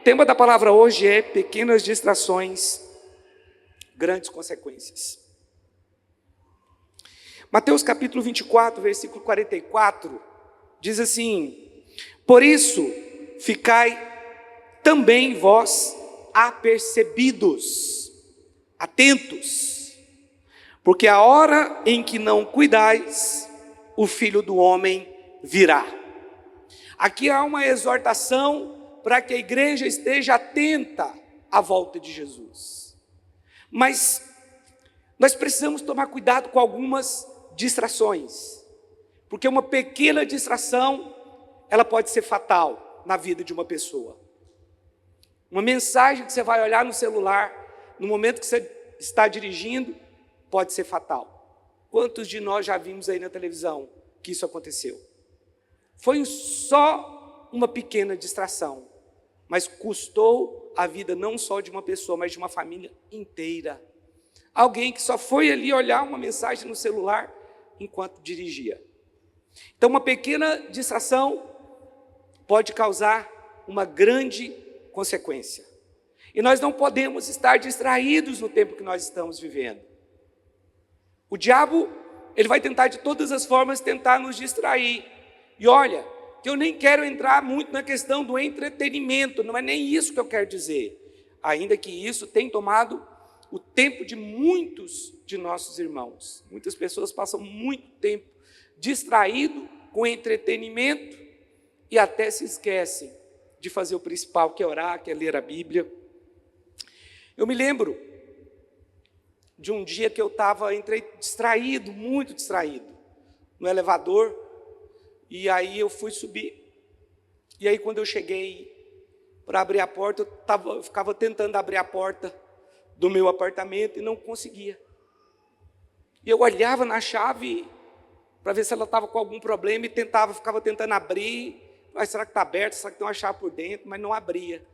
tema da palavra hoje é pequenas distrações, grandes consequências. Mateus capítulo 24, versículo 44, diz assim: por isso, ficai também vós apercebidos, atentos, porque a hora em que não cuidais, o Filho do Homem virá. Aqui há uma exortação para que a igreja esteja atenta à volta de Jesus. Mas nós precisamos tomar cuidado com algumas distrações, porque uma pequena distração, ela pode ser fatal na vida de uma pessoa. Uma mensagem que você vai olhar no celular, no momento que você está dirigindo, pode ser fatal. Quantos de nós já vimos aí na televisão que isso aconteceu? Foi só uma pequena distração, mas custou a vida não só de uma pessoa, mas de uma família inteira. Alguém que só foi ali olhar uma mensagem no celular enquanto dirigia. Então, uma pequena distração pode causar uma grande consequência. E nós não podemos estar distraídos no tempo que nós estamos vivendo. O diabo, ele vai tentar de todas as formas tentar nos distrair. E olha, que eu nem quero entrar muito na questão do entretenimento, não é nem isso que eu quero dizer. Ainda que isso tenha tomado o tempo de muitos de nossos irmãos. Muitas pessoas passam muito tempo distraído com entretenimento e até se esquecem de fazer o principal, que é orar, que é ler a Bíblia. Eu me lembro de um dia que eu entrei distraído, muito distraído, no elevador, e aí eu fui subir. E aí quando eu cheguei para abrir a porta, eu ficava tentando abrir a porta do meu apartamento e não conseguia. E eu olhava na chave para ver se ela estava com algum problema e ficava tentando abrir. Mas será que está aberto? Será que tem uma chave por dentro? Mas não abria.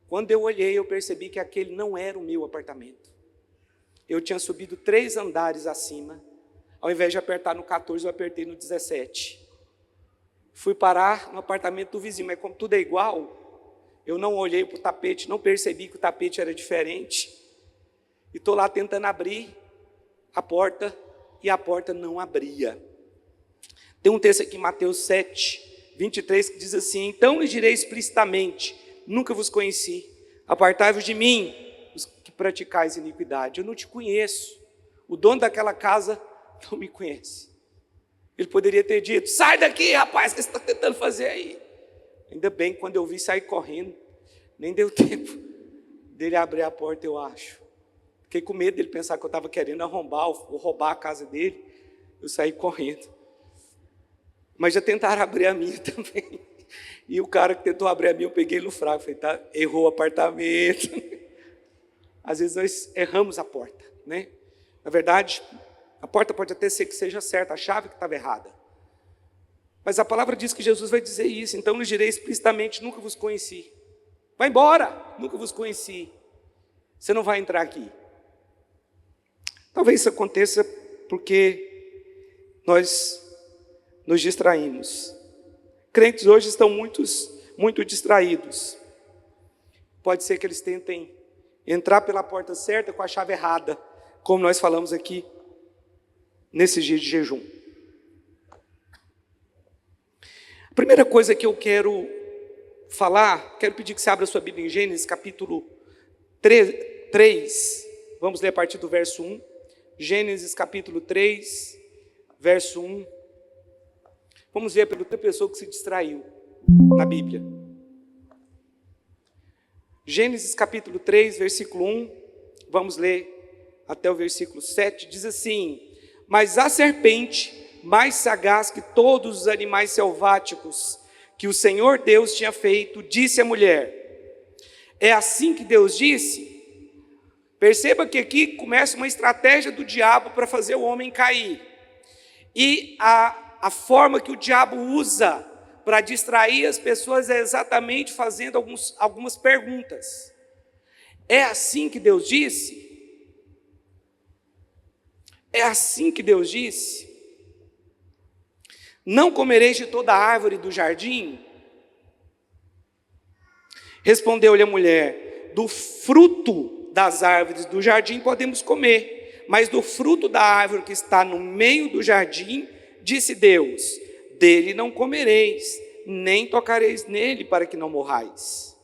Quando eu olhei, eu percebi que aquele não era o meu apartamento. Eu tinha subido 3 andares acima. Ao invés de apertar no 14, eu apertei no 17. Fui parar no apartamento do vizinho, mas como tudo é igual, eu não olhei para o tapete, não percebi que o tapete era diferente. E estou lá tentando abrir a porta, e a porta não abria. Tem um texto aqui em Mateus 7, 23, que diz assim: então lhes direi explicitamente, nunca vos conheci, apartai-vos de mim, os que praticais iniquidade. Eu não te conheço. O dono daquela casa não me conhece. Ele poderia ter dito: sai daqui, rapaz, o que você está tentando fazer aí? Ainda bem que quando eu vi sair correndo, nem deu tempo dele abrir a porta, eu acho. Fiquei com medo dele pensar que eu estava querendo arrombar ou roubar a casa dele. Eu saí correndo. Mas já tentaram abrir a minha também. E o cara que tentou abrir a minha, eu peguei ele no fraco. Falei: tá, errou o apartamento. Às vezes nós erramos a porta, né? Na verdade, a porta pode até ser que seja certa, a chave que estava errada. Mas a palavra diz que Jesus vai dizer isso. Então lhes direi explicitamente: nunca vos conheci. Vai embora, nunca vos conheci. Você não vai entrar aqui. Talvez isso aconteça porque nós nos distraímos. Crentes hoje estão muito distraídos. Pode ser que eles tentem entrar pela porta certa com a chave errada, como nós falamos aqui nesse dia de jejum. A primeira coisa que eu quero falar, quero pedir que você abra sua Bíblia em Gênesis capítulo 3. Vamos ler a partir do verso 1. Gênesis capítulo 3, verso 1. Vamos ver pela outra pessoa que se distraiu na Bíblia. Gênesis capítulo 3, versículo 1. Vamos ler até o versículo 7. Diz assim: mas a serpente, mais sagaz que todos os animais selváticos que o Senhor Deus tinha feito, disse à mulher: é assim que Deus disse? Perceba que aqui começa uma estratégia do diabo para fazer o homem cair. E a forma que o diabo usa para distrair as pessoas é exatamente fazendo algumas perguntas. É assim que Deus disse? É assim que Deus disse? Não comereis de toda a árvore do jardim? Respondeu-lhe a mulher: do fruto das árvores do jardim podemos comer, mas do fruto da árvore que está no meio do jardim, disse Deus: dele não comereis, nem tocareis nele, para que não morrais.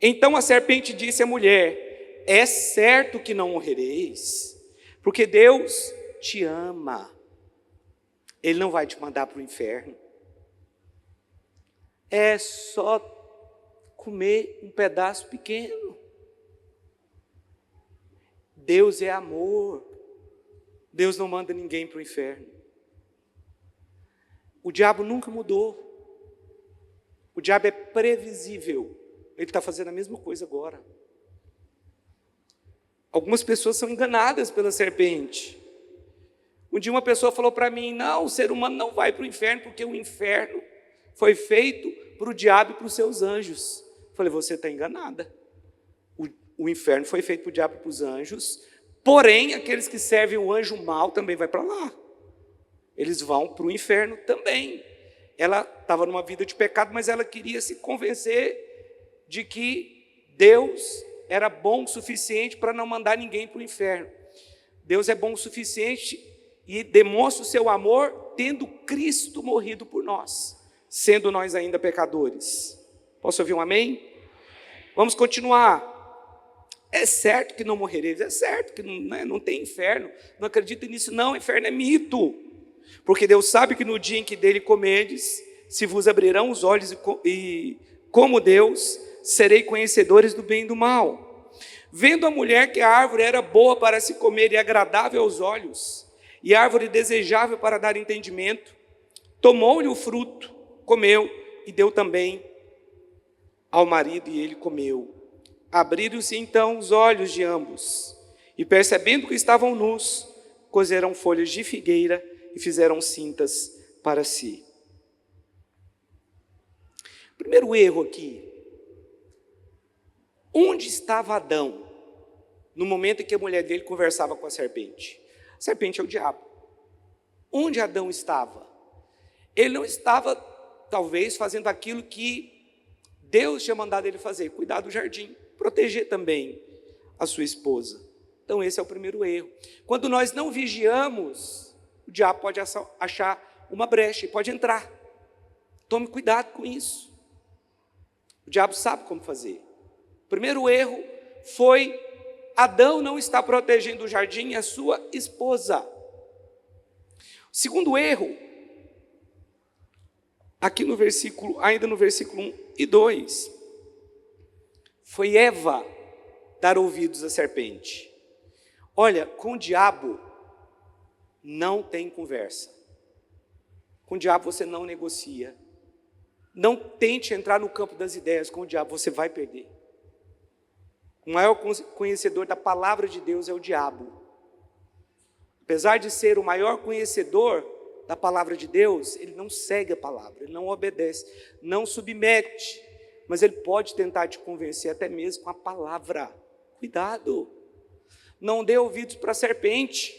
Então a serpente disse à mulher: é certo que não morrereis, porque Deus te ama, Ele não vai te mandar para o inferno. É só comer um pedaço pequeno. Deus é amor. Deus não manda ninguém para o inferno. O diabo nunca mudou. O diabo é previsível. Ele está fazendo a mesma coisa agora. Algumas pessoas são enganadas pela serpente. Um dia uma pessoa falou para mim: não, o ser humano não vai para o inferno, porque o inferno foi feito para o diabo e para os seus anjos. Eu falei: você está enganada. O inferno foi feito para o diabo e para os anjos, porém aqueles que servem o anjo mau também vai para lá. Eles vão para o inferno também. Ela estava numa vida de pecado, mas ela queria se convencer de que Deus era bom o suficiente para não mandar ninguém para o inferno. Deus é bom o suficiente e demonstra o seu amor tendo Cristo morrido por nós, sendo nós ainda pecadores. Posso ouvir um amém? Vamos continuar. É certo que não morrereis, é certo que não tem inferno, não acredita nisso não, inferno é mito, porque Deus sabe que no dia em que dele comerdes, se vos abrirão os olhos e como Deus, serei conhecedores do bem e do mal. Vendo a mulher que a árvore era boa para se comer e agradável aos olhos, e árvore desejável para dar entendimento, tomou-lhe o fruto, comeu e deu também ao marido, e ele comeu. Abriram-se então os olhos de ambos, e percebendo que estavam nus, cozeram folhas de figueira e fizeram cintas para si. Primeiro erro aqui: onde estava Adão no momento em que a mulher dele conversava com a serpente? A serpente é o diabo. Onde Adão estava? Ele não estava, talvez, fazendo aquilo que Deus tinha mandado ele fazer, cuidar do jardim, proteger também a sua esposa. Então esse é o primeiro erro. Quando nós não vigiamos, o diabo pode achar uma brecha e pode entrar. Tome cuidado com isso. O diabo sabe como fazer. O primeiro erro foi Adão não está protegendo o jardim e a sua esposa. O segundo erro, aqui no versículo, ainda no versículo 1 e 2, foi Eva dar ouvidos à serpente. Olha, com o diabo não tem conversa. Com o diabo você não negocia. Não tente entrar no campo das ideias com o diabo, você vai perder. O maior conhecedor da palavra de Deus é o diabo. Apesar de ser o maior conhecedor da palavra de Deus, ele não segue a palavra, ele não obedece, não submete, mas ele pode tentar te convencer até mesmo com a palavra. Cuidado, não dê ouvidos para a serpente.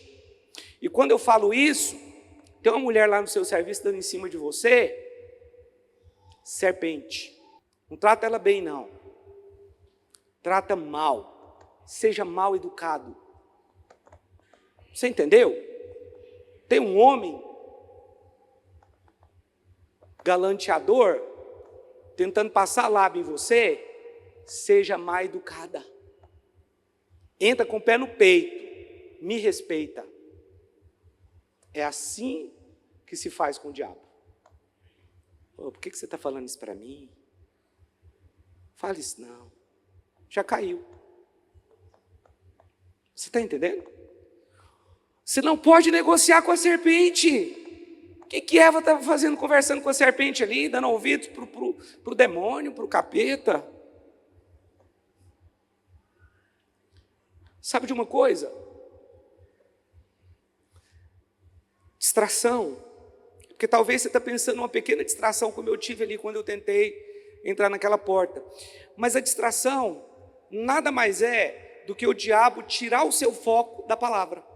E quando eu falo isso, tem uma mulher lá no seu serviço dando em cima de você, serpente, não trata ela bem não, trata mal, seja mal educado. Você entendeu? Tem um homem galanteador tentando passar lábio em você, seja mal educada. Entra com o pé no peito, me respeita. É assim que se faz com o diabo. Oh, por que você está falando isso para mim? Fala isso não. Já caiu. Você está entendendo? Você não pode negociar com a serpente. O que Eva estava fazendo, conversando com a serpente ali, dando ouvidos para o demônio, para o capeta? Sabe de uma coisa? Distração. Porque talvez você está pensando numa pequena distração, como eu tive ali quando eu tentei entrar naquela porta. Mas a distração nada mais é do que o diabo tirar o seu foco da palavra.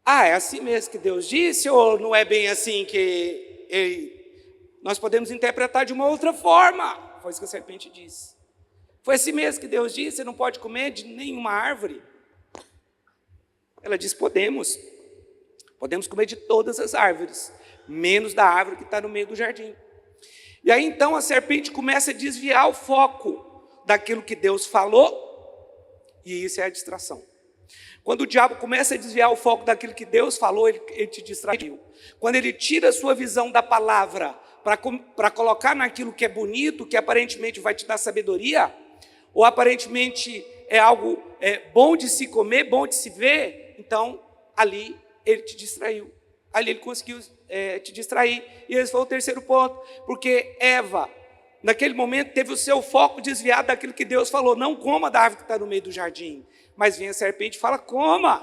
Ah, é assim mesmo que Deus disse, ou não é bem assim que nós podemos interpretar de uma outra forma? Foi isso que a serpente disse. Foi assim mesmo que Deus disse: você não pode comer de nenhuma árvore. Ela disse: podemos comer de todas as árvores, menos da árvore que está no meio do jardim. E aí então a serpente começa a desviar o foco daquilo que Deus falou, e isso é a distração. Quando o diabo começa a desviar o foco daquilo que Deus falou, ele te distraiu. Quando ele tira a sua visão da palavra para colocar naquilo que é bonito, que aparentemente vai te dar sabedoria, ou aparentemente é algo bom de se comer, bom de se ver, então ali ele te distraiu. Ali ele conseguiu te distrair. E esse foi o terceiro ponto, porque Eva, naquele momento, teve o seu foco desviado daquilo que Deus falou: não coma da árvore que está no meio do jardim. Mas vem a serpente e fala: coma,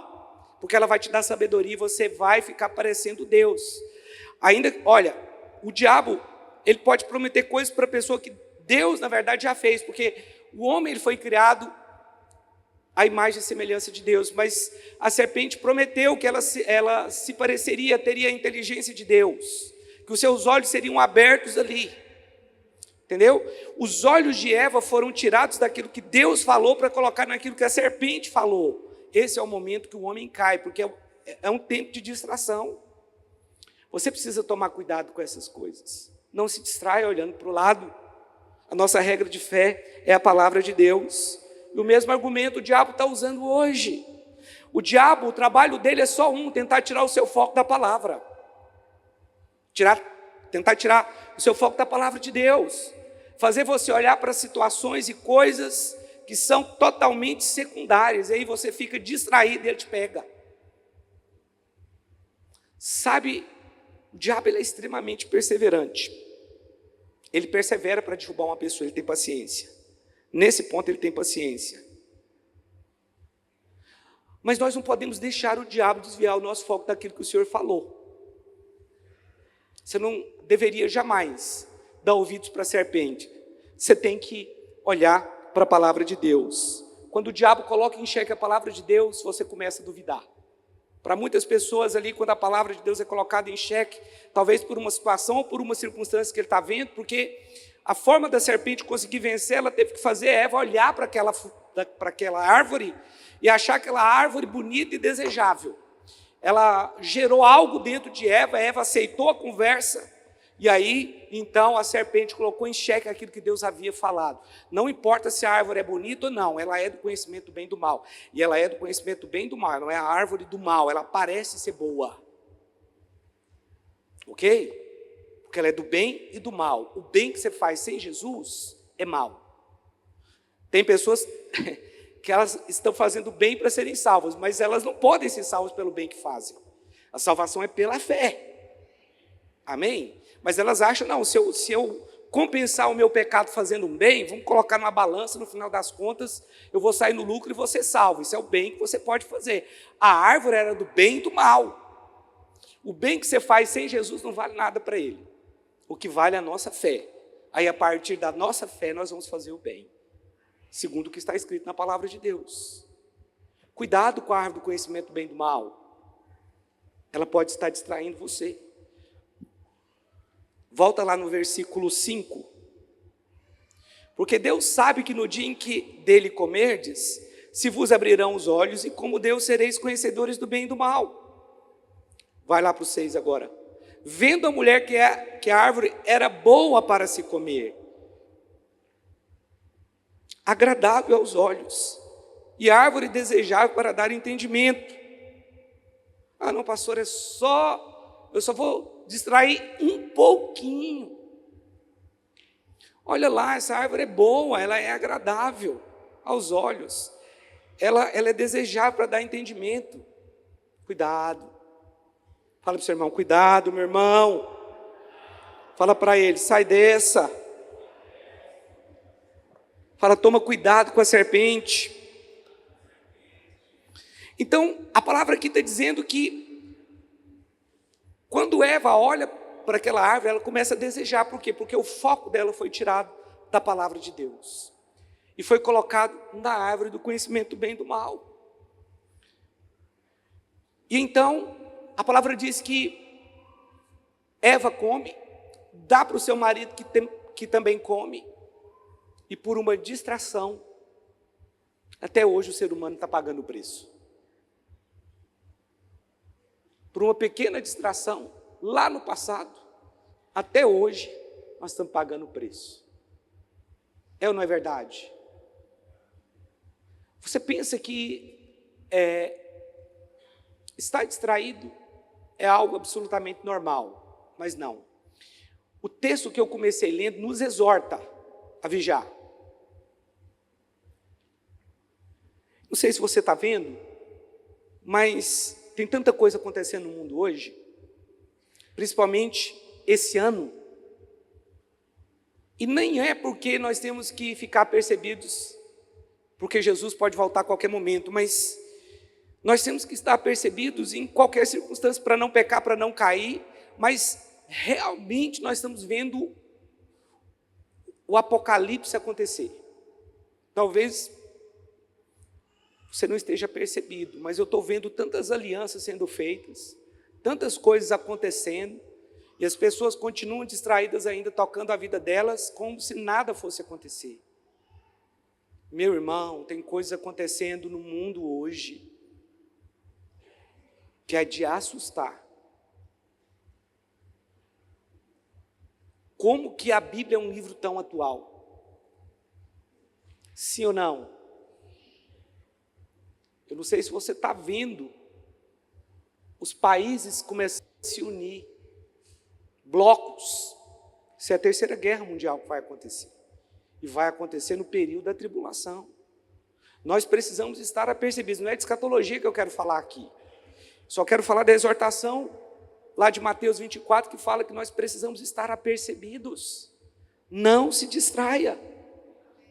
porque ela vai te dar sabedoria e você vai ficar parecendo Deus. Ainda, olha, o diabo, ele pode prometer coisas para a pessoa que Deus, na verdade, já fez, porque o homem ele foi criado à imagem e semelhança de Deus, mas a serpente prometeu que ela se pareceria, teria a inteligência de Deus, que os seus olhos seriam abertos ali, entendeu? Os olhos de Eva foram tirados daquilo que Deus falou para colocar naquilo que a serpente falou. Esse é o momento que o homem cai, porque é um tempo de distração. Você precisa tomar cuidado com essas coisas, não se distraia olhando para o lado. A nossa regra de fé é a palavra de Deus. E o mesmo argumento o diabo está usando hoje. O diabo, o trabalho dele é só tentar tirar o seu foco da palavra. Tentar tirar o seu foco da palavra de Deus. Fazer você olhar para situações e coisas que são totalmente secundárias. E aí você fica distraído e ele te pega. Sabe, o diabo ele é extremamente perseverante. Ele persevera para derrubar uma pessoa, ele tem paciência. Nesse ponto ele tem paciência. Mas nós não podemos deixar o diabo desviar o nosso foco daquilo que o Senhor falou. Você não deveria jamais dar ouvidos para a serpente. Você tem que olhar para a palavra de Deus. Quando o diabo coloca em xeque a palavra de Deus, você começa a duvidar. Para muitas pessoas ali, quando a palavra de Deus é colocada em xeque, talvez por uma situação ou por uma circunstância que ele está vendo, porque a forma da serpente conseguir vencer, ela teve que fazer Eva olhar para aquela árvore e achar aquela árvore bonita e desejável. Ela gerou algo dentro de Eva, Eva aceitou a conversa, e aí, então, a serpente colocou em xeque aquilo que Deus havia falado. Não importa se a árvore é bonita ou não, ela é do conhecimento do bem e do mal. E ela é do conhecimento do bem e do mal, não é a árvore do mal, ela parece ser boa. Ok? Porque ela é do bem e do mal. O bem que você faz sem Jesus é mal. Tem pessoas que elas estão fazendo bem para serem salvas, mas elas não podem ser salvas pelo bem que fazem. A salvação é pela fé. Amém? Mas elas acham: não, se eu compensar o meu pecado fazendo um bem, vamos colocar numa balança, no final das contas, eu vou sair no lucro e vou ser salvo. Isso é o bem que você pode fazer. A árvore era do bem e do mal. O bem que você faz sem Jesus não vale nada para ele. O que vale é a nossa fé. Aí, a partir da nossa fé, nós vamos fazer o bem, segundo o que está escrito na palavra de Deus. Cuidado com a árvore do conhecimento do bem e do mal. Ela pode estar distraindo você. Volta lá no versículo 5. Porque Deus sabe que no dia em que dele comerdes, se vos abrirão os olhos, e como Deus sereis conhecedores do bem e do mal. Vai lá para o 6 agora. Vendo a mulher que a árvore era boa para se comer, agradável aos olhos, e árvore desejável para dar entendimento. Ah, não, pastor, eu só vou distrair um pouquinho. Olha lá, essa árvore é boa, ela é agradável aos olhos, ela é desejável para dar entendimento. Cuidado. Fala para o seu irmão: cuidado, meu irmão. Fala para ele: sai dessa. Fala: toma cuidado com a serpente. Então, a palavra aqui está dizendo que quando Eva olha para aquela árvore, ela começa a desejar. Por quê? Porque o foco dela foi tirado da palavra de Deus e foi colocado na árvore do conhecimento do bem e do mal. E então, a palavra diz que Eva come, dá para o seu marido que também come. e por uma distração, até hoje o ser humano está pagando o preço. Por uma pequena distração, lá no passado, até hoje, nós estamos pagando o preço. É ou não é verdade? Você pensa que estar distraído é algo absolutamente normal, mas não. O texto que eu comecei lendo nos exorta a vigiar. Não sei se você está vendo, mas tem tanta coisa acontecendo no mundo hoje, principalmente esse ano, e nem é porque nós temos que ficar percebidos, porque Jesus pode voltar a qualquer momento, mas nós temos que estar percebidos em qualquer circunstância para não pecar, para não cair, mas realmente nós estamos vendo o apocalipse acontecer. Talvez você não esteja percebido, mas eu estou vendo tantas alianças sendo feitas, tantas coisas acontecendo, e as pessoas continuam distraídas ainda, tocando a vida delas, como se nada fosse acontecer. Meu irmão, tem coisas acontecendo no mundo hoje, que é de assustar. Como que a Bíblia é um livro tão atual? Sim ou não? Eu não sei se você está vendo os países começando a se unir, blocos. Isso é a terceira guerra mundial que vai acontecer. E vai acontecer no período da tribulação. Nós precisamos estar apercebidos. Não é de escatologia que eu quero falar aqui. Só quero falar da exortação lá de Mateus 24, que fala que nós precisamos estar apercebidos. Não se distraia.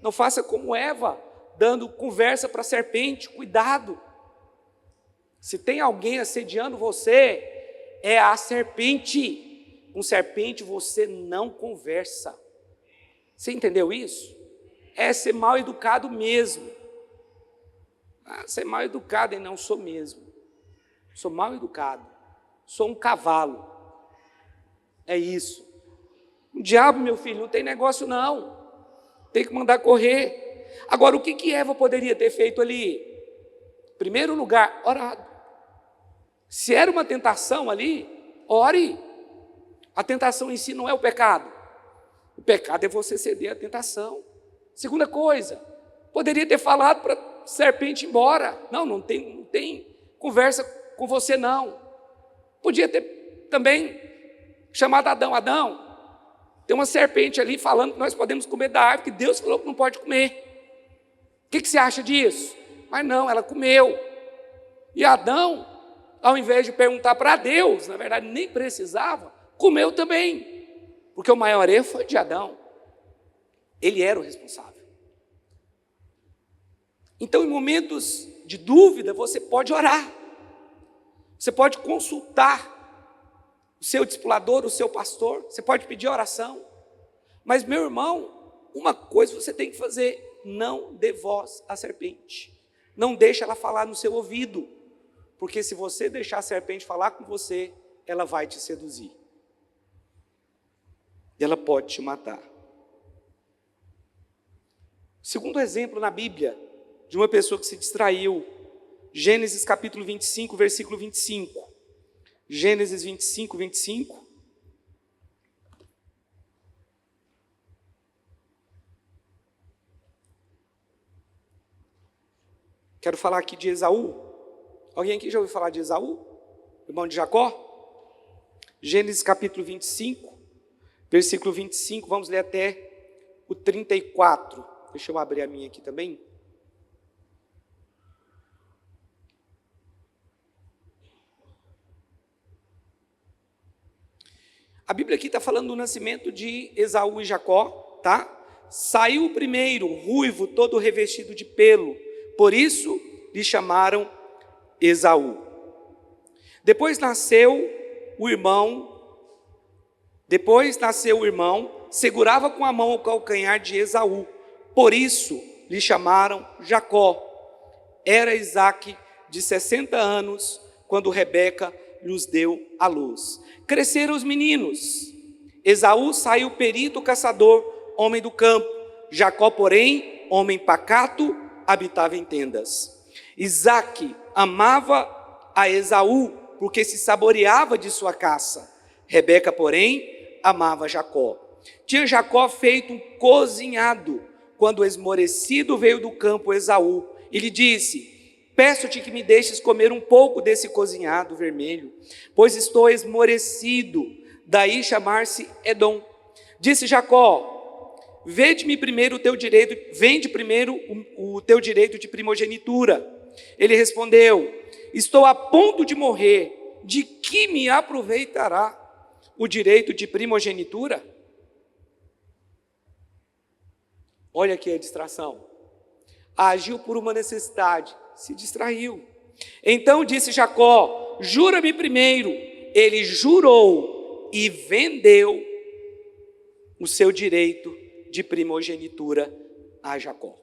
Não faça como Eva, dando conversa para a serpente. Cuidado. Se tem alguém assediando você, é a serpente. Com serpente você não conversa. Você entendeu isso? É ser mal educado mesmo. Ser mal educado, e não sou mesmo. Sou mal educado. Sou um cavalo. É isso. O diabo, meu filho, não tem negócio não. Tem que mandar correr. Agora, o que Eva poderia ter feito ali? Em primeiro lugar, orado. Se era uma tentação ali, ore. A tentação em si não é o pecado. O pecado é você ceder à tentação. Segunda coisa, poderia ter falado para a serpente ir embora. Não tem conversa com você não. Podia ter também chamado Adão, tem uma serpente ali falando que nós podemos comer da árvore que Deus falou que não pode comer. O que você acha disso? Mas não, ela comeu. E Adão, ao invés de perguntar para Deus, na verdade nem precisava, comeu também. Porque o maior erro foi de Adão. Ele era o responsável. Então, em momentos de dúvida, você pode orar. Você pode consultar o seu discipulador, o seu pastor. Você pode pedir oração. Mas, meu irmão, uma coisa você tem que fazer: não dê voz à serpente. Não deixe ela falar no seu ouvido. Porque se você deixar a serpente falar com você, ela vai te seduzir. E ela pode te matar. Segundo exemplo na Bíblia, de uma pessoa que se distraiu, Gênesis capítulo 25, versículo 25. Gênesis 25, 25. Quero falar aqui de Esaú. Alguém aqui já ouviu falar de Esaú? Irmão de Jacó? Gênesis capítulo 25. Versículo 25, vamos ler até o 34. Deixa eu abrir a minha aqui também. A Bíblia aqui está falando do nascimento de Esaú e Jacó, tá? Saiu o primeiro, ruivo, todo revestido de pelo, por isso lhe chamaram Esaú. Depois nasceu o irmão, segurava com a mão o calcanhar de Esaú, por isso lhe chamaram Jacó. Era Isaque de 60 anos, quando Rebeca lhes deu à luz. Cresceram os meninos. Esaú saiu perito caçador, homem do campo. Jacó, porém, homem pacato, habitava em tendas. Isaque amava a Esaú, porque se saboreava de sua caça. Rebeca, porém, amava Jacó. Tinha Jacó feito um cozinhado, quando esmorecido veio do campo Esaú, e lhe disse: peço-te que me deixes comer um pouco desse cozinhado vermelho, pois estou esmorecido. Daí chamar-se Edom. Disse Jacó: vende primeiro o teu direito de primogenitura. Ele respondeu: estou a ponto de morrer, de que me aproveitará o direito de primogenitura? Olha aqui a distração. Agiu por uma necessidade, se distraiu. Então disse Jacó: jura-me primeiro. Ele jurou e vendeu o seu direito de primogenitura a Jacó.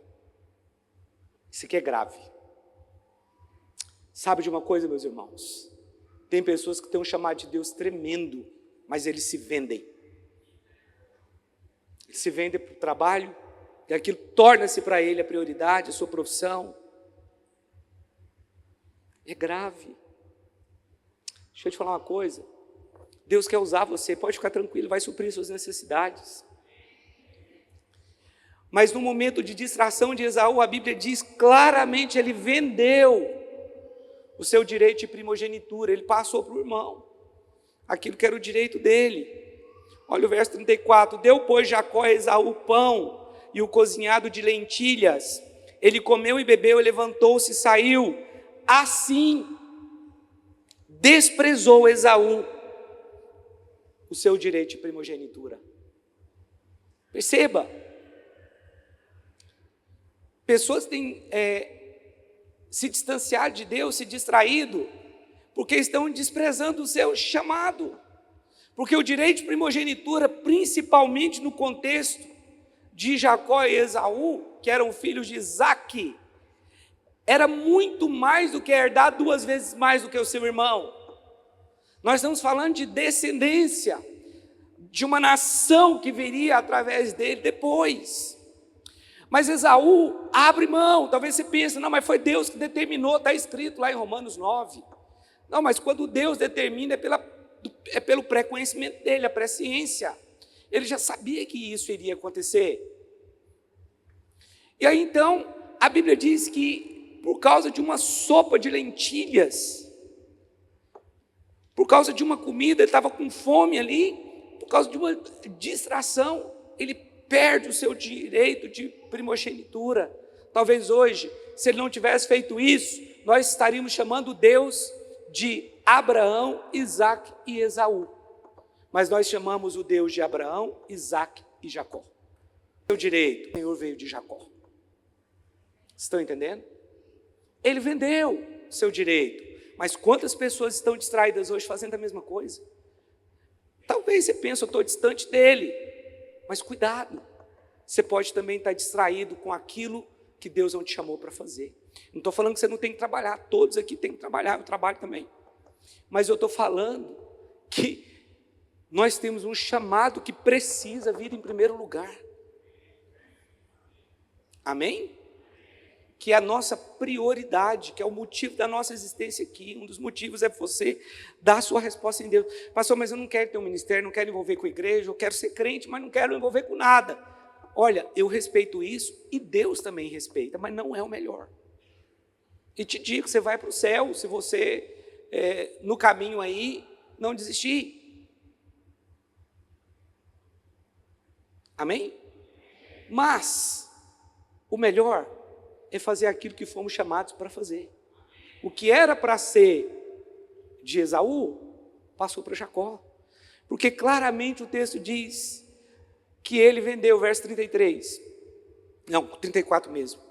Isso aqui é grave. Sabe de uma coisa, meus irmãos? Tem pessoas que têm um chamado de Deus tremendo, mas eles se vendem. Eles se vendem para o trabalho, e aquilo torna-se para ele a prioridade, a sua profissão. É grave. Deixa eu te falar uma coisa. Deus quer usar você, pode ficar tranquilo, vai suprir suas necessidades. Mas no momento de distração de Esaú, a Bíblia diz claramente, ele vendeu o seu direito de primogenitura, ele passou para o irmão, aquilo que era o direito dele. Olha o verso 34, deu pois Jacó a Esaú pão e o cozinhado de lentilhas, ele comeu e bebeu, e levantou-se e saiu. Assim desprezou Esaú o seu direito de primogenitura. Perceba, pessoas têm se distanciado de Deus, se distraído, porque estão desprezando o seu chamado. Porque o direito de primogenitura, principalmente no contexto de Jacó e Esaú, que eram filhos de Isaque, era muito mais do que herdar 2 vezes mais do que o seu irmão. Nós estamos falando de descendência, de uma nação que viria através dele depois. Mas Esaú abre mão. Talvez você pense, não, mas foi Deus que determinou, está escrito lá em Romanos 9. Não, mas quando Deus determina é pelo pré-conhecimento dele, a presciência. Ele já sabia que isso iria acontecer. E aí então, a Bíblia diz que por causa de uma sopa de lentilhas, por causa de uma comida, ele estava com fome ali, por causa de uma distração, ele perde o seu direito de primogenitura. Talvez hoje, se ele não tivesse feito isso, nós estaríamos chamando Deus de Abraão, Isaque e Esaú. Mas nós chamamos o Deus de Abraão, Isaque e Jacó. O seu direito, o Senhor veio de Jacó. Estão entendendo? Ele vendeu seu direito. Mas quantas pessoas estão distraídas hoje fazendo a mesma coisa? Talvez você pense, eu estou distante dele. Mas cuidado, você pode também estar distraído com aquilo que Deus não te chamou para fazer. Não estou falando que você não tem que trabalhar, todos aqui têm que trabalhar, eu trabalho também. Mas eu estou falando que nós temos um chamado que precisa vir em primeiro lugar. Amém? Que é a nossa prioridade, que é o motivo da nossa existência aqui. Um dos motivos é você dar a sua resposta em Deus. Pastor, mas eu não quero ter um ministério, não quero envolver com a igreja, eu quero ser crente, mas não quero envolver com nada. Olha, eu respeito isso e Deus também respeita, mas não é o melhor. E te digo, você vai para o céu se você, no caminho aí, não desistir. Amém? Mas o melhor é fazer aquilo que fomos chamados para fazer. O que era para ser de Esaú, passou para Jacó. Porque claramente o texto diz que ele vendeu, verso 33. Não, 34 mesmo.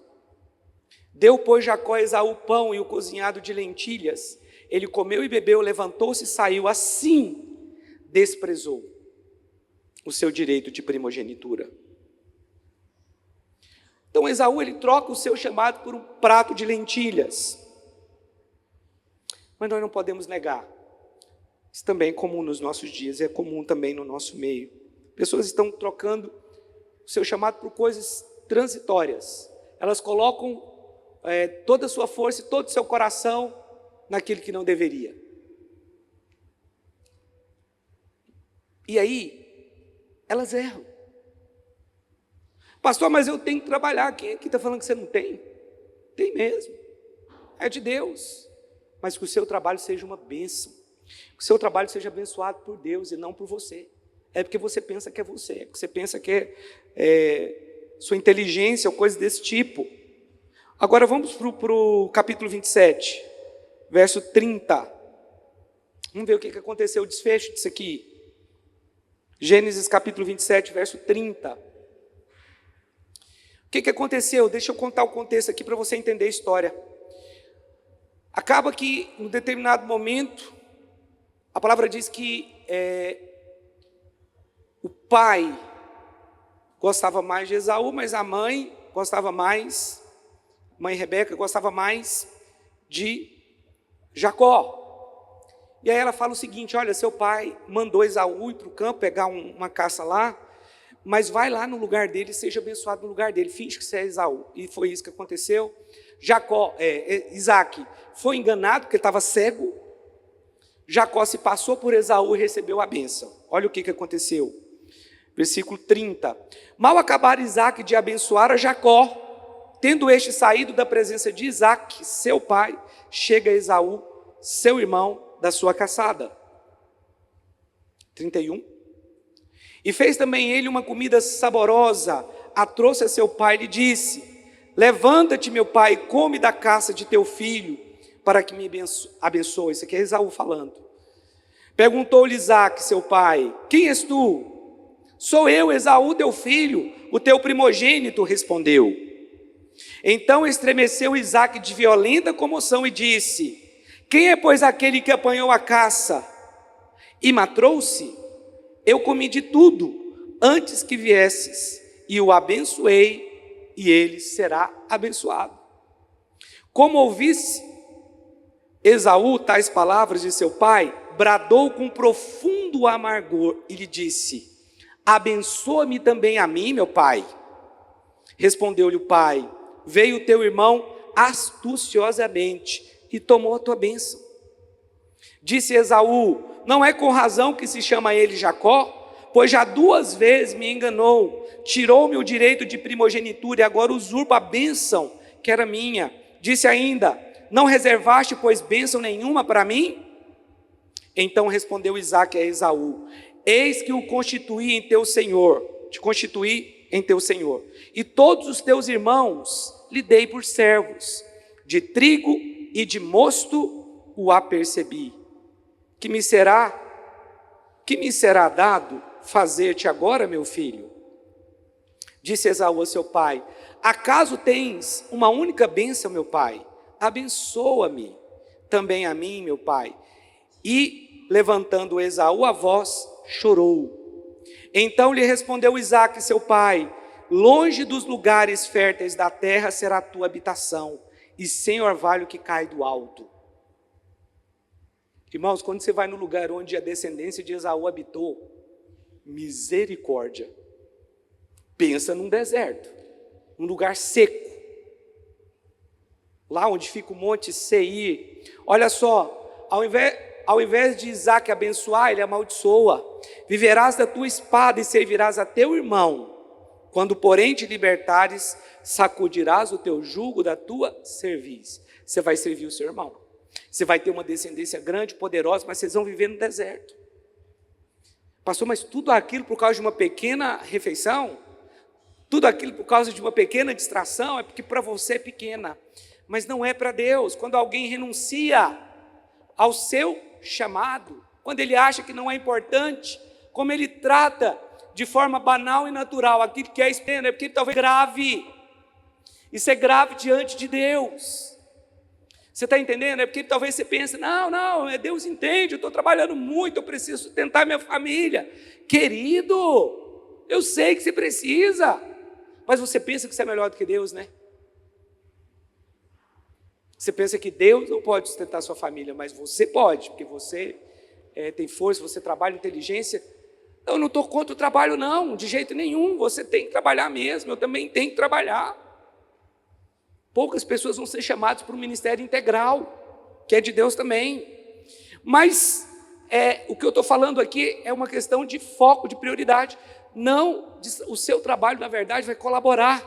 Deu, pois, Jacó a Esaú pão e o cozinhado de lentilhas. Ele comeu e bebeu, levantou-se e saiu. Assim desprezou o seu direito de primogenitura. Então Esaú, ele troca o seu chamado por um prato de lentilhas. Mas nós não podemos negar. Isso também é comum nos nossos dias, é comum também no nosso meio. Pessoas estão trocando o seu chamado por coisas transitórias. Elas colocam toda a sua força e todo o seu coração naquilo que não deveria. E aí, elas erram. Pastor, mas eu tenho que trabalhar. Quem aqui está falando que você não tem? Tem mesmo. É de Deus. Mas que o seu trabalho seja uma bênção. Que o seu trabalho seja abençoado por Deus e não por você. É porque você pensa que é você. É porque você pensa que é sua inteligência ou coisa desse tipo. Agora vamos para o capítulo 27, verso 30. Vamos ver o que aconteceu, o desfecho disso aqui. Gênesis capítulo 27, verso 30. O que aconteceu? Deixa eu contar o contexto aqui para você entender a história. Acaba que, em um determinado momento, a palavra diz que o pai gostava mais de Esaú, mas a mãe gostava mais, mãe Rebeca gostava mais de Jacó. E aí ela fala o seguinte: olha, seu pai mandou Esaú ir para o campo pegar uma caça lá, mas vai lá no lugar dele e seja abençoado no lugar dele, finge que você é Esaú. E foi isso que aconteceu. Isaac foi enganado porque estava cego. Jacó se passou por Esaú e recebeu a bênção. Olha o que aconteceu. Versículo 30. Mal acabara Isaac de abençoar a Jacó, tendo este saído da presença de Isaac, seu pai, chega Esaú, seu irmão, da sua caçada. 31. E fez também ele uma comida saborosa, a trouxe a seu pai e lhe disse: levanta-te, meu pai, come da caça de teu filho, para que me abençoe. Isso aqui é Esaú falando. Perguntou-lhe Isaac, seu pai: quem és tu? Sou eu, Esaú, teu filho, o teu primogênito, respondeu. Então estremeceu Isaac de violenta comoção e disse: quem é, pois, aquele que apanhou a caça e matou-se? Eu comi de tudo antes que viesses, e o abençoei, e ele será abençoado. Como ouvisse Esaú tais palavras de seu pai, bradou com profundo amargor e lhe disse: abençoa-me também a mim, meu pai. Respondeu-lhe o pai: veio o teu irmão astuciosamente e tomou a tua bênção. Disse Esaú: não é com razão que se chama ele Jacó, pois já 2 vezes me enganou, tirou-me o direito de primogenitura e agora usurpa a bênção que era minha. Disse ainda: não reservaste, pois, bênção nenhuma para mim? Então respondeu Isaque a Esaú: eis que o constituí em teu senhor, te constituí em teu senhor, e todos os teus irmãos lhe dei por servos, de trigo e de mosto o apercebi. Que me será dado fazer-te agora, meu filho? Disse Esaú a seu pai: acaso tens uma única bênção, meu pai? Abençoa-me também a mim, meu pai. E levantando Esaú a voz, chorou. Então lhe respondeu Isaque, seu pai: longe dos lugares férteis da terra será a tua habitação, e sem orvalho que cai do alto. Irmãos, quando você vai no lugar onde a descendência de Esaú habitou, misericórdia, pensa num deserto, num lugar seco, lá onde fica o monte Seir. Olha só, ao invés de Isaque abençoar, ele amaldiçoa. Viverás da tua espada e servirás a teu irmão. Quando, porém, te libertares, sacudirás o teu jugo da tua cerviz. Você vai servir o seu irmão. Você vai ter uma descendência grande, poderosa, mas vocês vão viver no deserto. Pastor, mas tudo aquilo por causa de uma pequena refeição? Tudo aquilo por causa de uma pequena distração? É porque para você é pequena, mas não é para Deus. Quando alguém renuncia ao seu chamado, quando ele acha que não é importante, como ele trata de forma banal e natural aquilo que é externo, é porque talvez grave. Isso é grave diante de Deus. Você está entendendo? É porque talvez você pense: não, Deus entende, eu estou trabalhando muito, eu preciso sustentar minha família. Querido, eu sei que você precisa, mas você pensa que você é melhor do que Deus, né? Você pensa que Deus não pode sustentar sua família, mas você pode, porque você tem força, você trabalha, inteligência. Eu não estou contra o trabalho, não, de jeito nenhum. Você tem que trabalhar mesmo, eu também tenho que trabalhar. Poucas pessoas vão ser chamadas para o ministério integral, que é de Deus também. Mas o que eu estou falando aqui é uma questão de foco, de prioridade. Não, o seu trabalho, na verdade, vai colaborar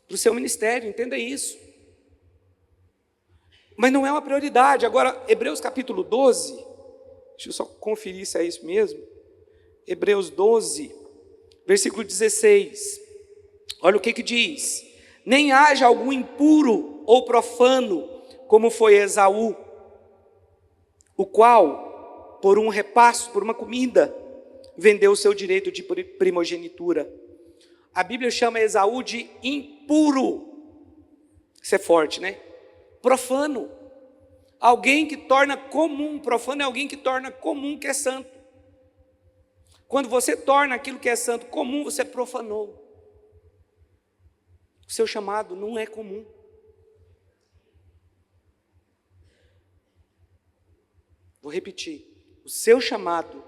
para o seu ministério, entenda isso. Mas não é uma prioridade. Agora, Hebreus capítulo 12, deixa eu só conferir se é isso mesmo. Hebreus 12, versículo 16. Olha o que diz: nem haja algum impuro ou profano, como foi Esaú, o qual, por um repasto, por uma comida, vendeu o seu direito de primogenitura. A Bíblia chama Esaú de impuro. Isso é forte, né? Profano. Alguém que torna comum. Profano é alguém que torna comum que é santo. Quando você torna aquilo que é santo comum, você profanou. O seu chamado não é comum. Vou repetir. O seu chamado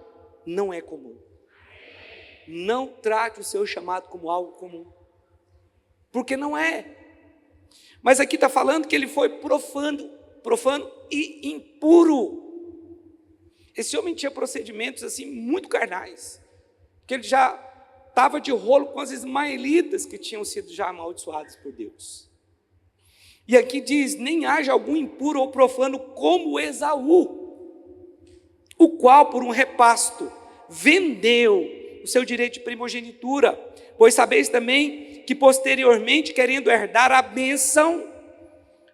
não é comum. Não trate o seu chamado como algo comum. Porque não é. Mas aqui está falando que ele foi profano e impuro. Esse homem tinha procedimentos assim muito carnais, que ele já estava de rolo com as ismaelitas que tinham sido já amaldiçoados por Deus. E aqui diz: nem haja algum impuro ou profano como Esaú, o qual por um repasto vendeu o seu direito de primogenitura, pois sabeis também que posteriormente, querendo herdar a bênção,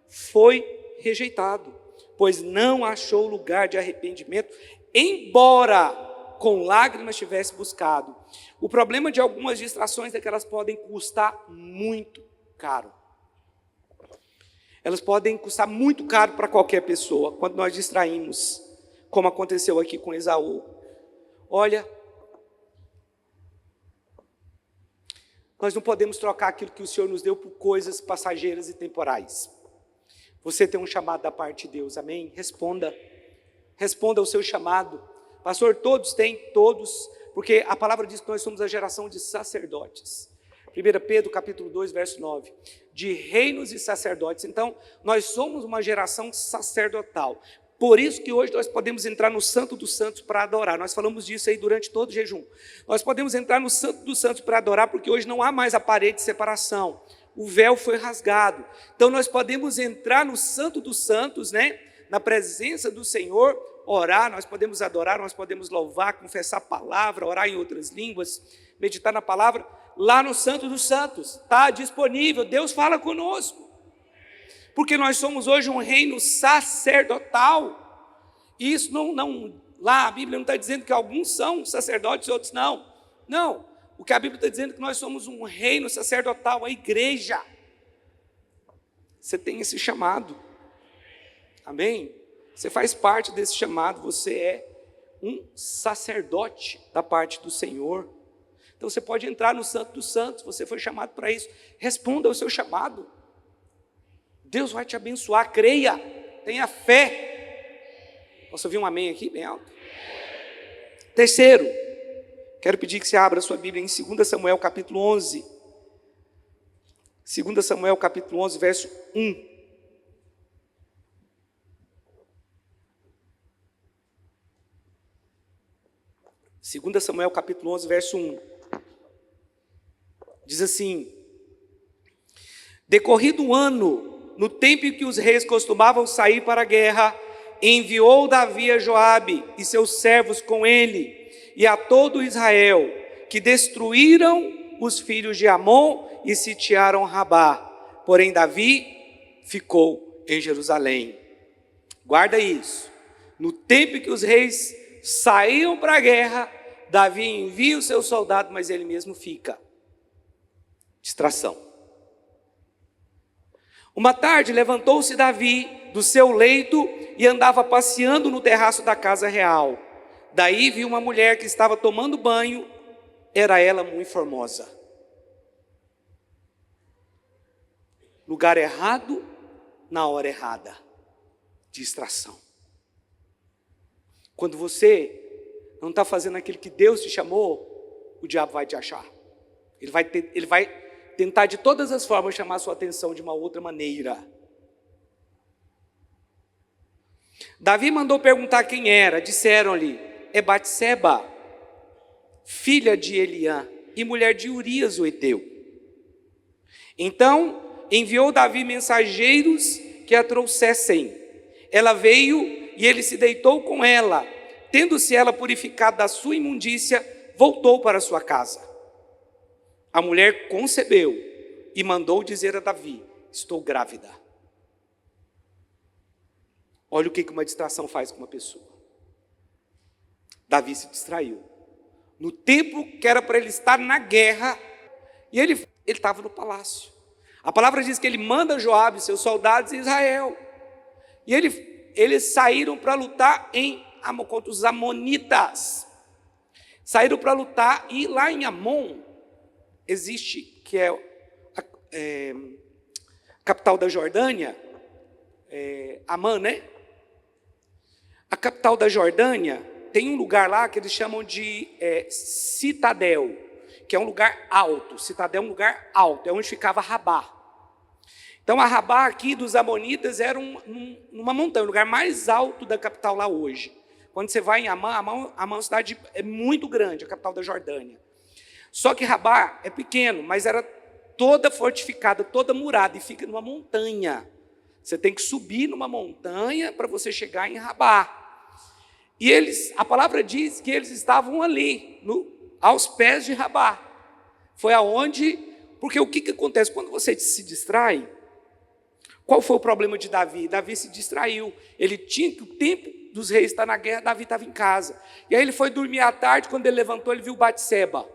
foi rejeitado, pois não achou lugar de arrependimento, embora com lágrimas tivesse buscado. O problema de algumas distrações é que elas podem custar muito caro. Elas podem custar muito caro para qualquer pessoa, quando nós distraímos, como aconteceu aqui com Esaú. Olha, nós não podemos trocar aquilo que o Senhor nos deu por coisas passageiras e temporais. Você tem um chamado da parte de Deus, amém? Responda ao seu chamado. Pastor, todos têm, todos, porque a palavra diz que nós somos a geração de sacerdotes. 1 Pedro capítulo 2, verso 9, de reinos e sacerdotes. Então, nós somos uma geração sacerdotal. Por isso que hoje nós podemos entrar no Santo dos Santos para adorar. Nós falamos disso aí durante todo o jejum. Nós podemos entrar no Santo dos Santos para adorar, porque hoje não há mais a parede de separação. O véu foi rasgado. Então nós podemos entrar no Santo dos Santos, né? Na presença do Senhor, orar, nós podemos adorar, nós podemos louvar, confessar a palavra, orar em outras línguas, meditar na palavra, lá no Santo dos Santos. Está disponível, Deus fala conosco. Porque nós somos hoje um reino sacerdotal. E isso lá a Bíblia não está dizendo que alguns são sacerdotes e outros não. Não, o que a Bíblia está dizendo é que nós somos um reino sacerdotal, a igreja. Você tem esse chamado. Amém? Você faz parte desse chamado, você é um sacerdote da parte do Senhor. Então você pode entrar no Santo dos Santos, você foi chamado para isso. Responda ao seu chamado. Deus vai te abençoar, creia, tenha fé. Posso ouvir um amém aqui, bem alto? Terceiro, quero pedir que você abra a sua Bíblia em 2 Samuel capítulo 11. 2 Samuel capítulo 11, verso 1. Segunda Samuel capítulo 11, verso 1. Diz assim: decorrido um ano, no tempo em que os reis costumavam sair para a guerra, enviou Davi a Joabe e seus servos com ele, e a todo Israel, que destruíram os filhos de Amon e sitiaram Rabá. Porém Davi ficou em Jerusalém. Guarda isso. No tempo em que os reis saíam para a guerra, Davi envia os seus soldados, mas ele mesmo fica. Distração. Uma tarde levantou-se Davi do seu leito e andava passeando no terraço da casa real. Daí viu uma mulher que estava tomando banho, era ela muito formosa. Lugar errado, na hora errada. Distração. Quando você não está fazendo aquilo que Deus te chamou, o diabo vai te achar. Ele vai tentar de todas as formas chamar a sua atenção de uma outra maneira. Davi mandou perguntar quem era. Disseram-lhe: é Batseba, filha de Eliã e mulher de Urias o heteu. Então enviou Davi mensageiros que a trouxessem. Ela veio e ele se deitou com ela. Tendo-se ela purificado da sua imundícia, voltou para sua casa. A mulher concebeu e mandou dizer a Davi: estou grávida. Olha o que uma distração faz com uma pessoa. Davi se distraiu. No tempo que era para ele estar na guerra, e ele estava no palácio. A palavra diz que ele manda Joabe e seus soldados em Israel. E eles saíram para lutar contra os amonitas. Saíram para lutar, e lá em Amon existe, que é a capital da Jordânia, Amã, né? A capital da Jordânia tem um lugar lá que eles chamam de Citadel, que é um lugar alto. Citadel é um lugar alto, é onde ficava Rabá. Então a Rabá aqui dos amonitas era numa montanha, o lugar mais alto da capital lá hoje. Quando você vai em Amã é uma cidade muito grande, a capital da Jordânia. Só que Rabá é pequeno, mas era toda fortificada, toda murada, e fica numa montanha. Você tem que subir numa montanha para você chegar em Rabá. E a palavra diz que eles estavam ali, aos pés de Rabá. Foi aonde, porque o que acontece? Quando você se distrai, qual foi o problema de Davi? Davi se distraiu. Ele tinha que o tempo dos reis estar na guerra, Davi estava em casa. E aí ele foi dormir à tarde, quando ele levantou, ele viu Batseba.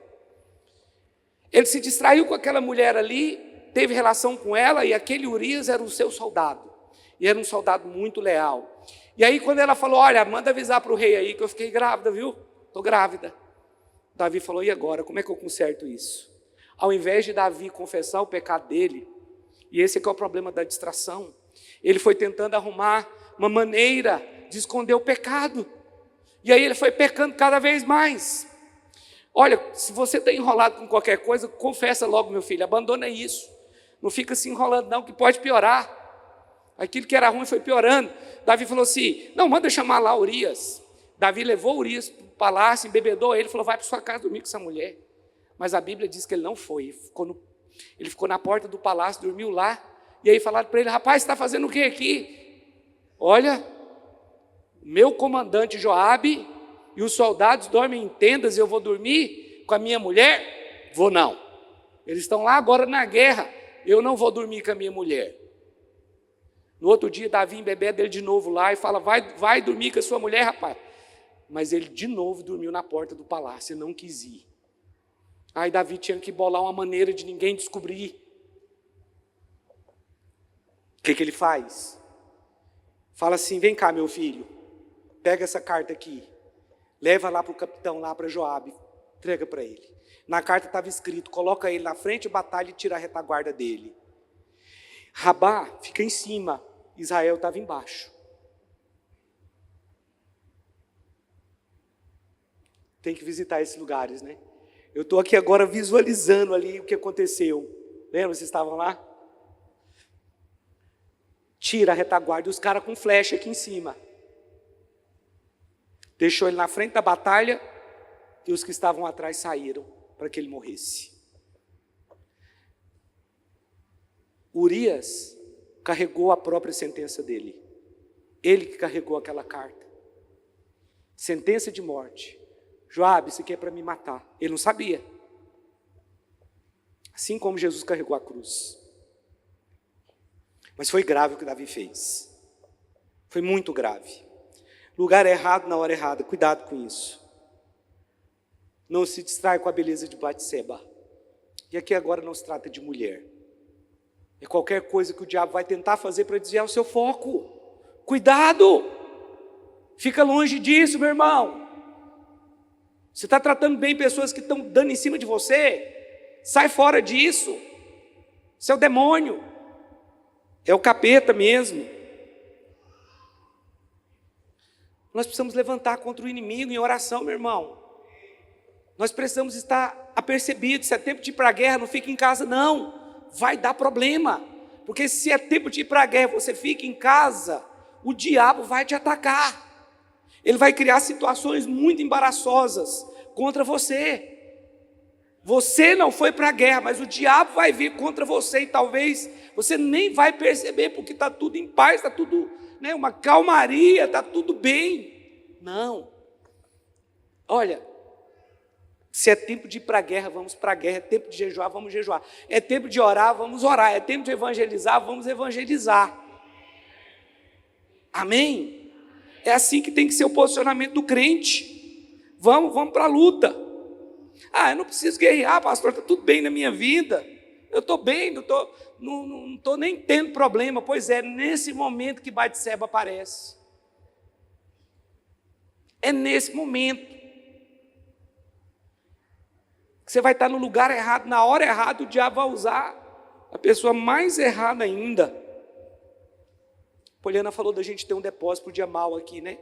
Ele se distraiu com aquela mulher ali, teve relação com ela, e aquele Urias era o seu soldado. E era um soldado muito leal. E aí quando ela falou: olha, manda avisar para o rei aí que eu fiquei grávida, viu? Estou grávida. Davi falou: e agora? Como é que eu conserto isso? Ao invés de Davi confessar o pecado dele, e esse é que é o problema da distração, ele foi tentando arrumar uma maneira de esconder o pecado. E aí ele foi pecando cada vez mais. Olha, se você está enrolado com qualquer coisa, confessa logo, meu filho, abandona isso. Não fica se enrolando não, que pode piorar. Aquilo que era ruim foi piorando. Davi falou assim: não, manda chamar lá Urias. Davi levou Urias para o palácio, embebedou ele, falou: vai para sua casa dormir com essa mulher. Mas a Bíblia diz que ele não foi. Ele ficou na porta do palácio, dormiu lá. E aí falaram para ele: rapaz, você está fazendo o que aqui? Olha, meu comandante Joabe e os soldados dormem em tendas, e eu vou dormir com a minha mulher? Vou não. Eles estão lá agora na guerra, eu não vou dormir com a minha mulher. No outro dia, Davi embebeda ele de novo lá e fala: vai dormir com a sua mulher, rapaz. Mas ele de novo dormiu na porta do palácio, ele não quis ir. Aí Davi tinha que bolar uma maneira de ninguém descobrir. O que ele faz? Fala assim: vem cá, meu filho, pega essa carta aqui, leva lá para o capitão, lá para Joabe, entrega para ele. Na carta estava escrito: coloca ele na frente da batalha e tira a retaguarda dele. Rabá fica em cima, Israel estava embaixo. Tem que visitar esses lugares, né? Eu estou aqui agora visualizando ali o que aconteceu. Lembra, vocês estavam lá? Tira a retaguarda, e os caras com flecha aqui em cima. Deixou ele na frente da batalha, e os que estavam atrás saíram para que ele morresse. Urias carregou a própria sentença dele. Ele que carregou aquela carta. Sentença de morte. Joabe, isso aqui é para me matar. Ele não sabia. Assim como Jesus carregou a cruz. Mas foi grave o que Davi fez. Foi muito grave. Lugar errado na hora errada. Cuidado com isso. Não se distrai com a beleza de Batseba. E aqui agora não se trata de mulher. É qualquer coisa que o diabo vai tentar fazer para desviar o seu foco. Cuidado! Fica longe disso, meu irmão. Você está tratando bem pessoas que estão dando em cima de você? Sai fora disso. Isso é o demônio. É o capeta mesmo. Nós precisamos levantar contra o inimigo em oração, meu irmão. Nós precisamos estar apercebidos. Se é tempo de ir para a guerra, não fique em casa, não. Vai dar problema. Porque se é tempo de ir para a guerra, você fica em casa, o diabo vai te atacar. Ele vai criar situações muito embaraçosas contra você. Você não foi para a guerra, mas o diabo vai vir contra você e talvez você nem vai perceber, porque está tudo em paz, está tudo, uma calmaria, está tudo bem. Não. Olha, se é tempo de ir para a guerra, vamos para a guerra. É tempo de jejuar, vamos jejuar. É tempo de orar, vamos orar. É tempo de evangelizar, vamos evangelizar. Amém? É assim que tem que ser o posicionamento do crente. Vamos para a luta. Eu não preciso guerrear, pastor, está tudo bem na minha vida. Eu estou bem, não estou nem tendo problema. Pois é, nesse momento que Batseba aparece. É nesse momento. Você vai estar no lugar errado, na hora errada, o diabo vai usar a pessoa mais errada ainda. Poliana falou da gente ter um depósito para o dia mal aqui, né?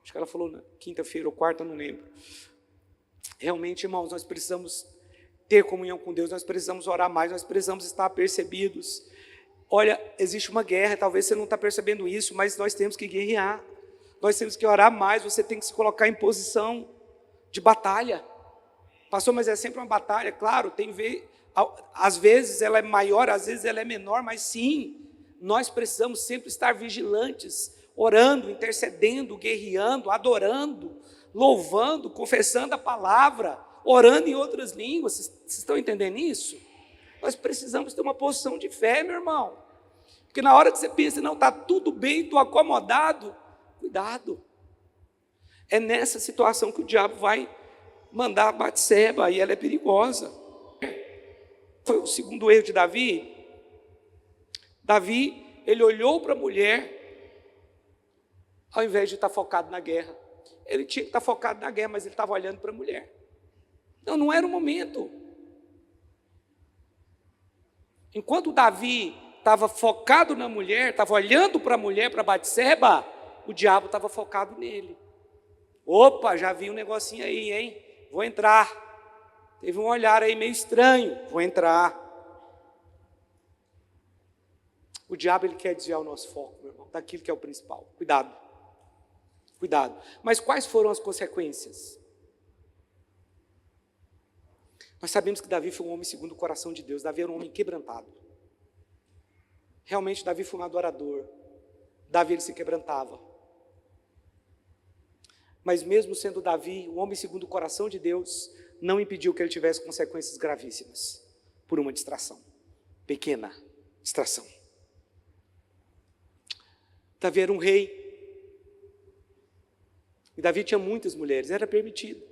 Acho que ela falou na quinta-feira ou quarta, não lembro. Realmente, irmãos, nós precisamos ter comunhão com Deus, nós precisamos orar mais, nós precisamos estar apercebidos. Olha, existe uma guerra, talvez você não está percebendo isso, mas nós temos que guerrear, nós temos que orar mais, você tem que se colocar em posição de batalha. Pastor, mas é sempre uma batalha, claro, às vezes ela é maior, às vezes ela é menor, mas sim, nós precisamos sempre estar vigilantes, orando, intercedendo, guerreando, adorando, louvando, confessando a palavra, orando em outras línguas. Vocês estão entendendo isso? Nós precisamos ter uma posição de fé, meu irmão, porque na hora que você pensa, não, está tudo bem, estou acomodado, cuidado, é nessa situação que o diabo vai mandar a Batseba, e ela é perigosa. Foi o segundo erro de Davi. Davi, ele olhou para a mulher, ao invés de estar focado na guerra. Ele tinha que estar focado na guerra, mas ele estava olhando para a mulher. Não era o momento. Enquanto Davi estava focado na mulher, estava olhando para a mulher, para Batseba, o diabo estava focado nele. Opa, já vi um negocinho aí, hein? Vou entrar. Teve um olhar aí meio estranho. Vou entrar. O diabo, ele quer desviar o nosso foco, meu irmão, daquilo que é o principal. Cuidado. Cuidado. Mas quais foram as consequências? Nós sabemos que Davi foi um homem segundo o coração de Deus. Davi era um homem quebrantado. Realmente, Davi foi um adorador. Davi, ele se quebrantava. Mas mesmo sendo Davi um homem segundo o coração de Deus, não impediu que ele tivesse consequências gravíssimas, por uma distração, pequena distração. Davi era um rei, e Davi tinha muitas mulheres, era permitido,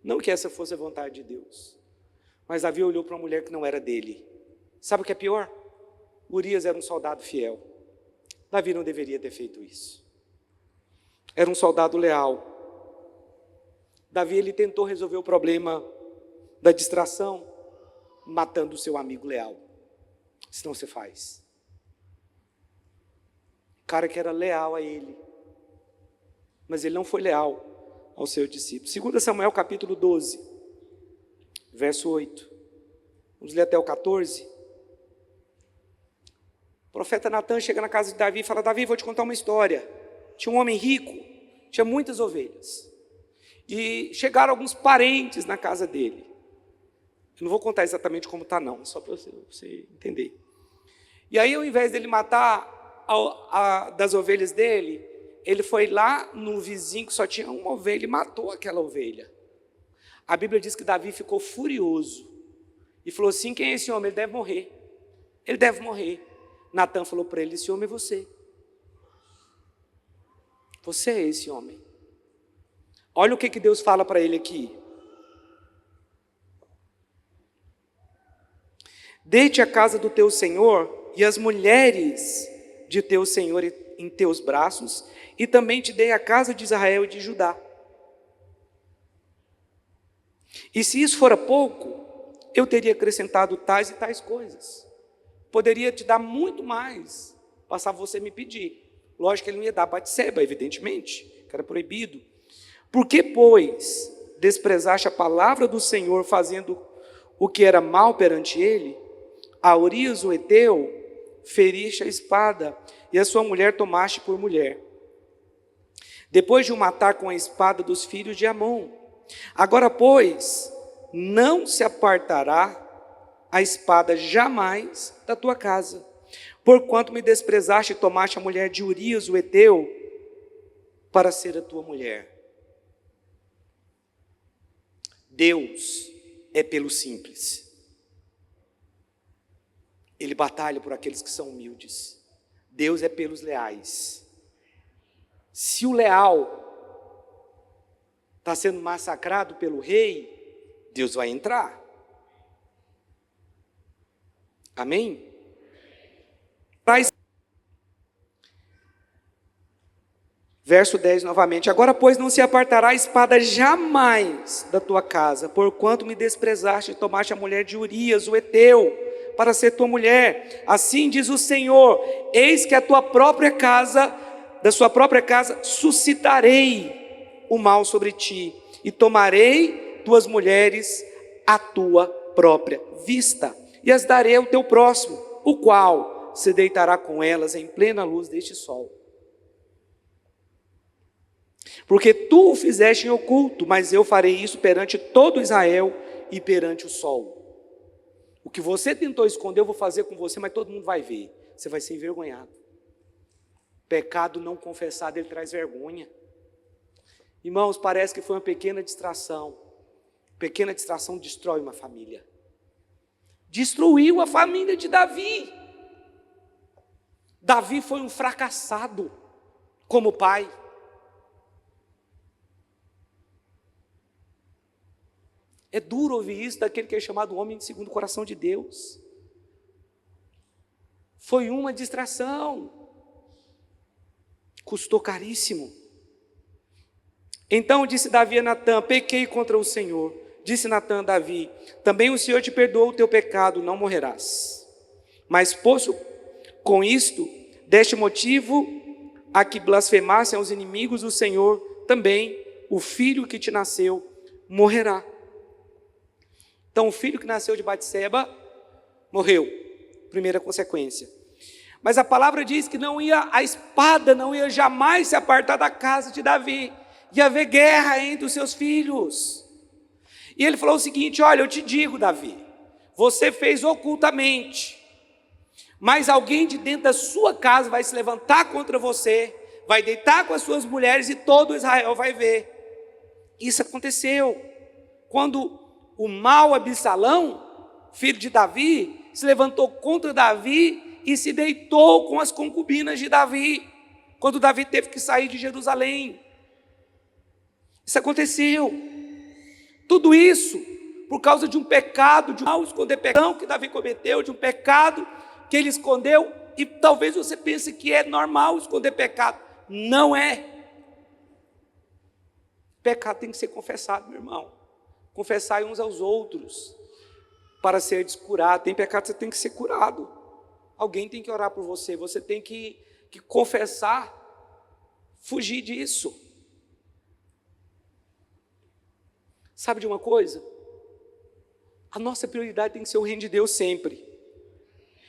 não que essa fosse a vontade de Deus, mas Davi olhou para uma mulher que não era dele. Sabe o que é pior? Urias era um soldado fiel, Davi não deveria ter feito isso, era um soldado leal. Davi, ele tentou resolver o problema da distração, matando o seu amigo leal. Isso não se faz. O cara que era leal a ele, mas ele não foi leal ao seu discípulo. 2 Samuel capítulo 12, verso 8. Vamos ler até o 14. O profeta Natan chega na casa de Davi e fala: Davi, vou te contar uma história. Tinha um homem rico, tinha muitas ovelhas. E chegaram alguns parentes na casa dele. Eu não vou contar exatamente como está, não, só para você entender. E aí, ao invés dele matar das ovelhas dele, ele foi lá no vizinho que só tinha uma ovelha e matou aquela ovelha. A Bíblia diz que Davi ficou furioso e falou assim: quem é esse homem? Ele deve morrer. Ele deve morrer. Natan falou para ele: esse homem é você. Você é esse homem. Olha o que Deus fala para ele aqui. Deite a casa do teu Senhor e as mulheres de teu Senhor em teus braços, e também te dei a casa de Israel e de Judá. E se isso fora pouco, eu teria acrescentado tais e tais coisas. Poderia te dar muito mais, passar você me pedir. Lógico que ele não ia dar Batseba, evidentemente, que que era proibido. Por que, pois, desprezaste a palavra do Senhor, fazendo o que era mal perante ele? A Urias o Heteu feriste a espada, e a sua mulher tomaste por mulher, depois de o matar com a espada dos filhos de Amon. Agora, pois, não se apartará a espada jamais da tua casa, porquanto me desprezaste e tomaste a mulher de Urias o Heteu para ser a tua mulher. Deus é pelo simples. Ele batalha por aqueles que são humildes. Deus é pelos leais. Se o leal está sendo massacrado pelo rei, Deus vai entrar. Amém? Verso 10 novamente. Agora, pois, não se apartará a espada jamais da tua casa, porquanto me desprezaste e tomaste a mulher de Urias, o Heteu, para ser tua mulher. Assim diz o Senhor: eis que a tua própria casa, da sua própria casa, suscitarei o mal sobre ti, e tomarei tuas mulheres à tua própria vista, e as darei ao teu próximo, o qual se deitará com elas em plena luz deste sol. Porque tu o fizeste em oculto, mas eu farei isso perante todo Israel e perante o sol. O que você tentou esconder, eu vou fazer com você, mas todo mundo vai ver. Você vai ser envergonhado. Pecado não confessado, ele traz vergonha. Irmãos, parece que foi uma pequena distração. Pequena distração destrói uma família. Destruiu a família de Davi. Davi foi um fracassado como pai. É duro ouvir isso daquele que é chamado homem segundo o coração de Deus. Foi uma distração. Custou caríssimo. Então disse Davi a Natã: pequei contra o Senhor. Disse Natã a Davi: também o Senhor te perdoou o teu pecado, não morrerás. Mas posto com isto, deste motivo a que blasfemassem aos inimigos do Senhor, também o filho que te nasceu morrerá. Então o filho que nasceu de Batseba morreu, primeira consequência. Mas a palavra diz que a espada não ia jamais se apartar da casa de Davi, ia haver guerra entre os seus filhos. E ele falou o seguinte: olha, eu te digo, Davi, você fez ocultamente, mas alguém de dentro da sua casa vai se levantar contra você, vai deitar com as suas mulheres e todo Israel vai ver. Isso aconteceu quando o mau Absalão, filho de Davi, se levantou contra Davi e se deitou com as concubinas de Davi, quando Davi teve que sair de Jerusalém. Isso aconteceu. Tudo isso por causa de um pecado, de um mal esconder pecado que Davi cometeu, de um pecado que ele escondeu, e talvez você pense que é normal esconder pecado. Não é. Pecado tem que ser confessado, meu irmão. Confessai uns aos outros para ser descurado. Tem pecado que você tem que ser curado. Alguém tem que orar por você. Você tem que confessar, fugir disso. Sabe de uma coisa? A nossa prioridade tem que ser o reino de Deus sempre.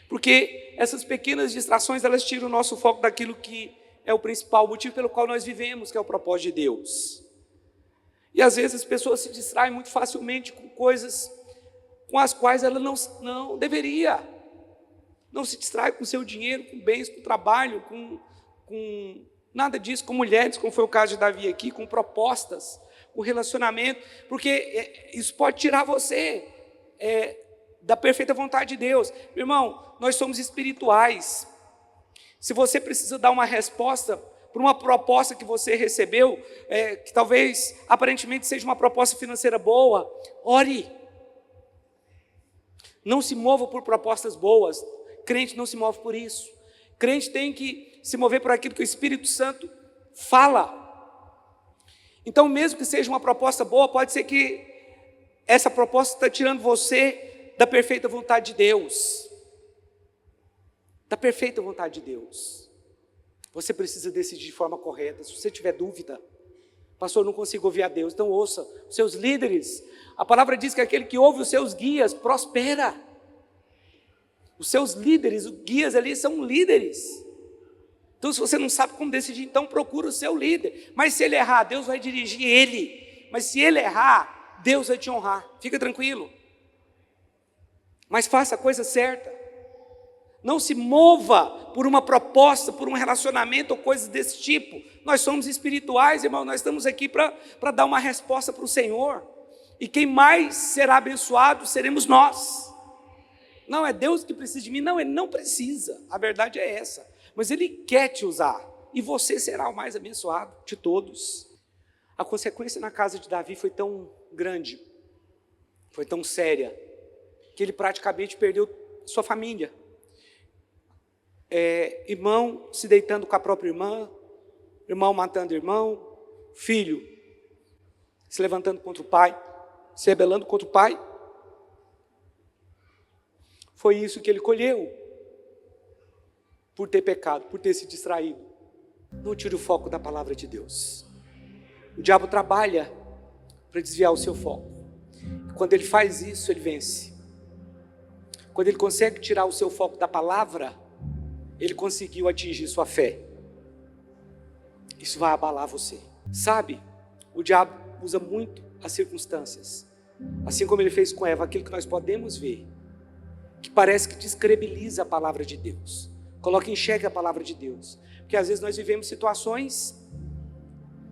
Porque essas pequenas distrações, elas tiram o nosso foco daquilo que é o principal motivo pelo qual nós vivemos, que é o propósito de Deus. E às vezes as pessoas se distraem muito facilmente com coisas com as quais ela não deveria. Não se distrai com o seu dinheiro, com bens, com trabalho, com nada disso, com mulheres, como foi o caso de Davi aqui, com propostas, com relacionamento, porque isso pode tirar você da perfeita vontade de Deus. Meu irmão, nós somos espirituais. Se você precisa dar uma resposta por uma proposta que você recebeu, que talvez aparentemente seja uma proposta financeira boa, ore. Não se mova por propostas boas. Crente não se move por isso. Crente tem que se mover por aquilo que o Espírito Santo fala. Então, mesmo que seja uma proposta boa, pode ser que essa proposta está tirando você da perfeita vontade de Deus. Da perfeita vontade de Deus. Você precisa decidir de forma correta. Se você tiver dúvida, Pastor, não consigo ouvir a Deus. Então ouça os seus líderes. A palavra diz que aquele que ouve os seus guias prospera. Os seus líderes, os guias ali são líderes. Então se você não sabe como decidir, então procura o seu líder. Mas se ele errar, Deus vai dirigir ele. Mas se ele errar, Deus vai te honrar. Fica tranquilo. Mas faça a coisa certa. Não se mova por uma proposta, por um relacionamento ou coisas desse tipo. Nós somos espirituais, irmão, nós estamos aqui para dar uma resposta para o Senhor. E quem mais será abençoado seremos nós. Não é Deus que precisa de mim, não, Ele não precisa. A verdade é essa. Mas Ele quer te usar. E você será o mais abençoado de todos. A consequência na casa de Davi foi tão grande, foi tão séria, que ele praticamente perdeu sua família. Irmão se deitando com a própria irmã, irmão matando irmão, filho se levantando contra o pai, se rebelando contra o pai. Foi isso que ele colheu, por ter pecado, por ter se distraído. Não tire o foco da palavra de Deus. O diabo trabalha para desviar o seu foco. Quando ele faz isso, ele vence. Quando ele consegue tirar o seu foco da palavra, ele conseguiu atingir sua fé. Isso vai abalar você. Sabe, o diabo usa muito as circunstâncias. Assim como ele fez com Eva, aquilo que nós podemos ver, que parece que descredibiliza a palavra de Deus. Coloca em xeque a palavra de Deus. Porque às vezes nós vivemos situações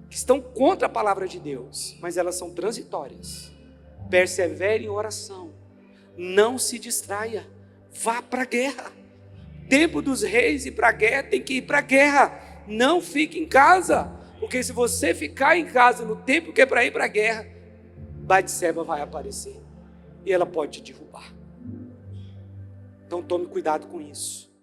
que estão contra a palavra de Deus, mas elas são transitórias. Persevere em oração. Não se distraia. Vá para a guerra. Tempo dos reis ir para a guerra, tem que ir para a guerra. Não fique em casa, porque se você ficar em casa no tempo que é para ir para a guerra, Batseba vai aparecer e ela pode te derrubar. Então tome cuidado com isso.